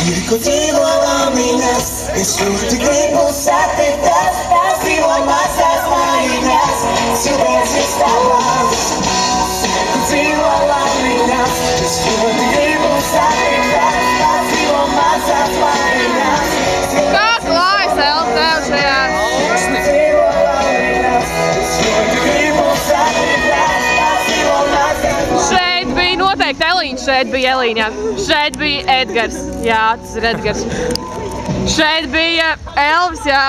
Tirko dzīvo lamiņas, es ļoti gribu satikt tās, tās dzīvo mazās mājiņas, cilvēks ir stāvās. Tirko dzīvo lamiņas, es ļoti gribu satikt tās, tās dzīvo mazās mājiņas. Kā klājas Elva tev šajā? Tirko dzīvo lamiņas, es ļoti gribu satikt tās, tās dzīvo mazās mājiņas. Šeit bija noteikti Elīņš, šeit bija Elīņa, šeit bija Edgars, jā, tas ir Edgars. Šeit bija Elvis, jā,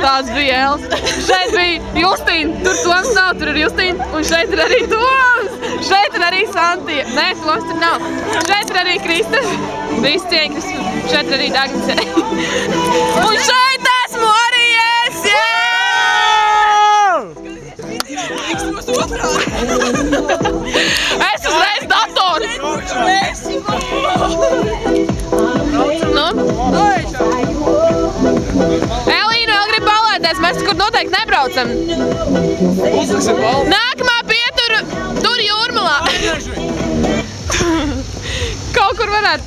tās bija Elvis. Šeit bija Justīna, tur Toms nav, tur ir Justīna, un šeit ir arī Toms. Šeit ir arī Santija, nē, Toms tur nav. Šeit ir arī Kristas, viss cieņas, šeit ir arī Dagnice. Un šeit esmu arī es, jā! Es uzreiz datoru! Nu? Elīna vēl grib balēties, mēs kur noteikti nebraucam. Nākamā pietura tur Jūrmalā. Kaut kur varētu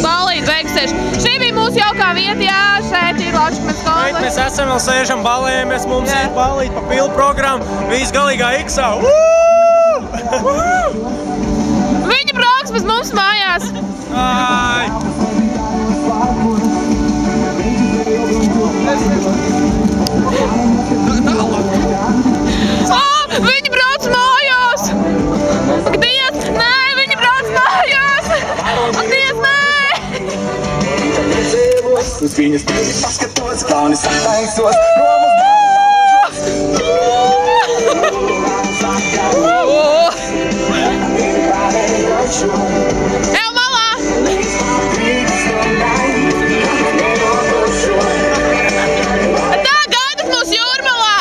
balīt beigsies. Šī bija mūsu jaukā vieta, jā, šeit ir Laučakmens skola. Šeit mēs esam vēl sēžam balējamies, mums ir balīt pa pilu programmu, viss galīgā iksā. Viņi brauks bez mums mājās. Viņi brauc mājās! Ak, Dievs, nē, viņi brauc mājās! Ak, Dievs, nē! Uz viņas tevi paskatos, kauni sataiksos, Romas Ev malā! Tā, gaidat mūs Jūrmalā!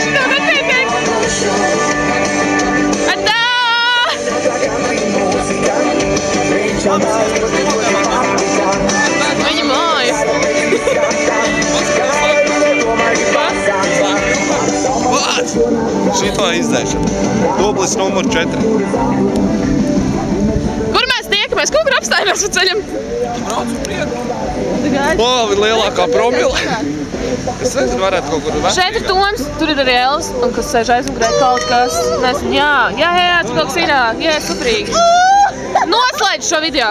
Šitā nepietiek! Tā! Viņa māja! Šito izdēšana. Dublis numur 4. Kur mēs tiekamies? Kur apstājamies pa ceļam? Brauc uz prieku. O, lielākā promile. Es nezinu, varētu kaut kur vērtīt. Šeit ir Toms, tur ir arī Elvis, un kas sēž aizmugurē kaut kas. Nezinu, jā, tu kaut kas ir, jā, superīgi. Noslēdz šo video.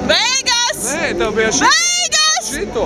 Beigas! Nē, tev bija šito. Beigas! Šito.